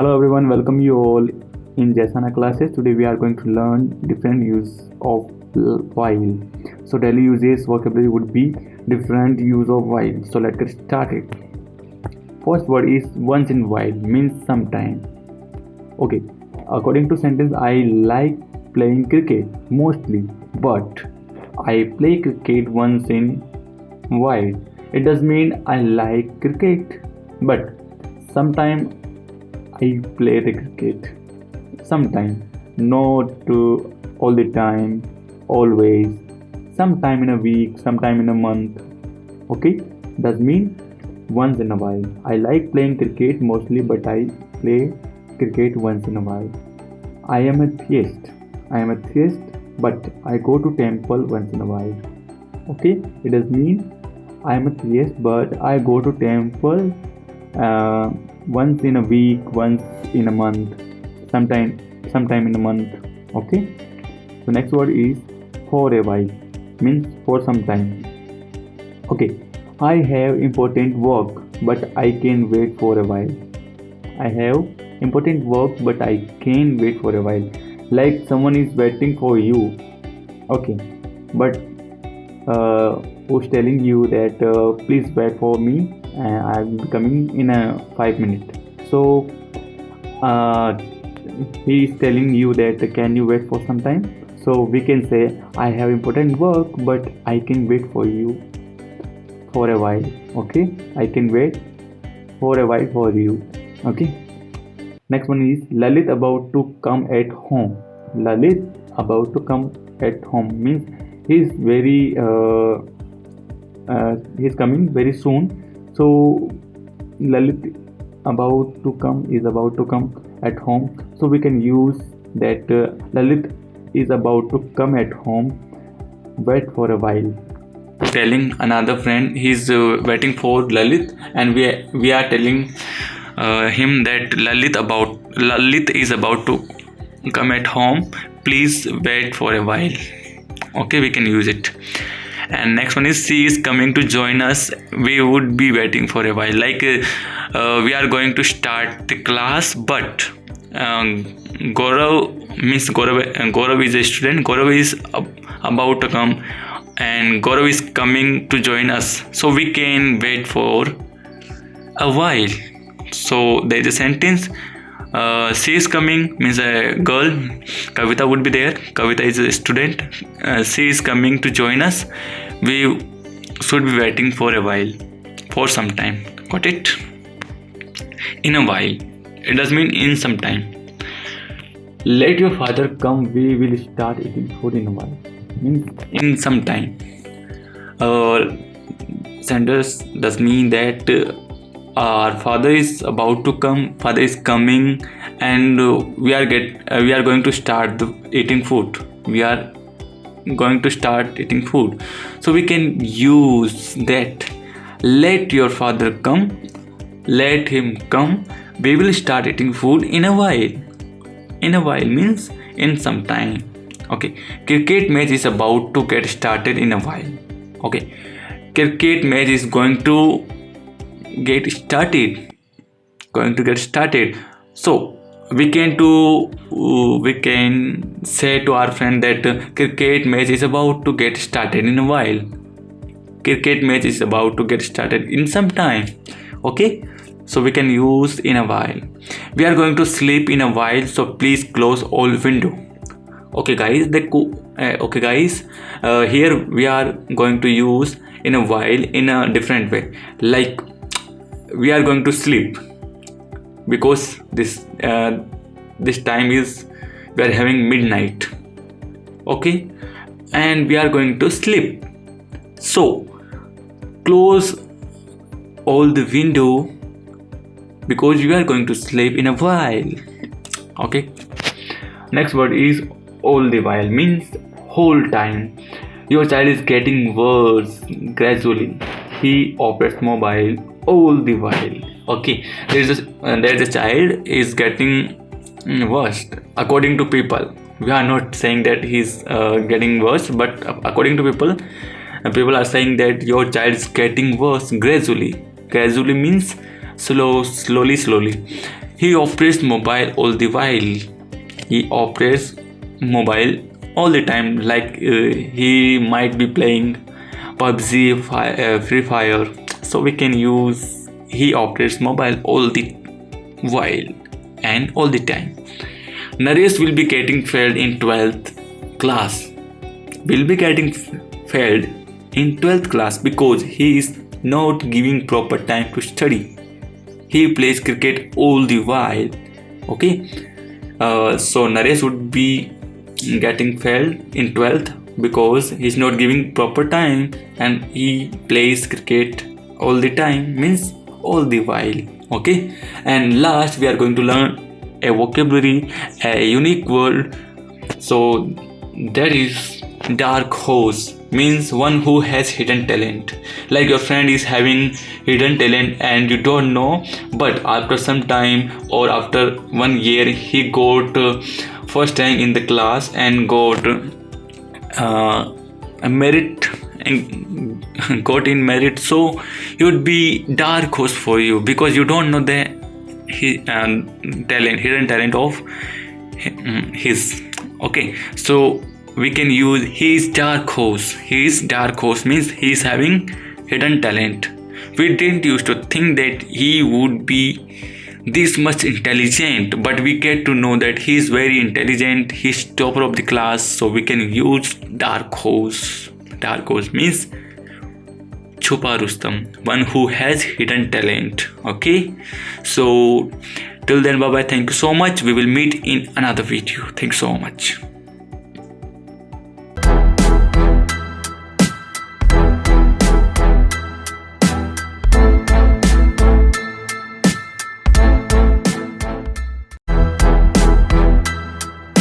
Hello everyone, welcome you all in Jaisana classes. Today we are going to learn different use of while. So daily uses vocabulary would be different use of while. So let's get started. First word is once in while, means sometime. Okay, according to sentence, I like playing cricket mostly, but I play cricket once in while. It does mean I like cricket, but sometimes I play the cricket. Sometimes, not all the time, always. Sometime in a week, sometime in a month. Okay, does mean once in a while. I like playing cricket mostly, but I play cricket once in a while. I am a theist. But I go to temple once in a while. Okay, it does mean I am a theist, but I go to temple once in a week, once in a month, sometime in a month. Okay, the next word is for a while, means for some time. Okay, I have important work, but I can wait for a while. I have important work, but I can wait for a while. Like someone is waiting for you. Okay, but who's telling you that please wait for me, I'm coming in a 5 minutes. So he is telling you that can you wait for some time. So we can say I have important work, but I can wait for you for a while. Okay, I can wait for a while for you. Okay, next one is Lalit about to come at home. Lalit about to come at home means he's coming very soon. So Lalit about to come is about to come at home. So we can use that Lalit is about to come at home. Wait for a while. Telling another friend he's waiting for Lalit, and we are telling him that Lalit is about to come at home. Please wait for a while. Okay, we can use it. And next one is she is coming to join us. We would be waiting for a while. Like we are going to start the class, but Gaurav is a student. Gaurav is about to come, and Gaurav is coming to join us. So we can wait for a while. So there is a sentence. She is coming means a girl. Kavita would be there. Kavita is a student. She is coming to join us. We should be waiting for a while, for some time. Got it? In a while. It does mean in some time. Let your father come. We will start eating food in a while. Means in some time. Sentence does mean that our father is about to come. Father is coming, and we are going to start eating food. We are going to start eating food. So we can use that. Let your father come. Let him come. We will start eating food in a while. In a while means in some time. Okay. Cricket match is about to get started in a while. Okay. Cricket match is going to get started. So we can say to our friend that cricket match is about to get started in a while. Cricket match is about to get started in some time. Okay, so we can use in a while. We are going to sleep in a while, so please close all window. Okay guys, here we are going to use in a while in a different way. Like we are going to sleep because this time is we are having midnight. Okay, and we are going to sleep. So close all the window because we are going to sleep in a while. Okay. Next word is all the while, means whole time. Your child is getting worse gradually. He operates mobile all the while. Okay, there's a child is getting worse according to people. We are not saying that he's getting worse, but according to people are saying that your child is getting worse gradually. Gradually means slowly. He operates mobile all the while. He operates mobile all the time. Like he might be playing PUBG, Free Fire. So we can use he operates mobile all the while and all the time. Naresh will be getting failed in 12th class. Will be getting failed in 12th class because he is not giving proper time to study. He plays cricket all the while. Okay. So Naresh would be getting failed in 12th because he's not giving proper time and he plays cricket all the time, means all the while. Okay. And last we are going to learn a vocabulary, a unique word. So that is dark horse, means one who has hidden talent. Like your friend is having hidden talent and you don't know, but after some time or after 1 year he got first rank in the class and got a merit and got in merit. So it would be dark horse for you because you don't know the hidden talent of his. Okay, so we can use his dark horse. His dark horse means he is having hidden talent. We didn't used to think that he would be this much intelligent, but we get to know that he is very intelligent. He's topper of the class, so we can use dark horse. Dark horse means Chupa Rustam, one who has hidden talent. Okay, so till then, bye bye. Thank you so much. We will meet in another video. Thanks so much.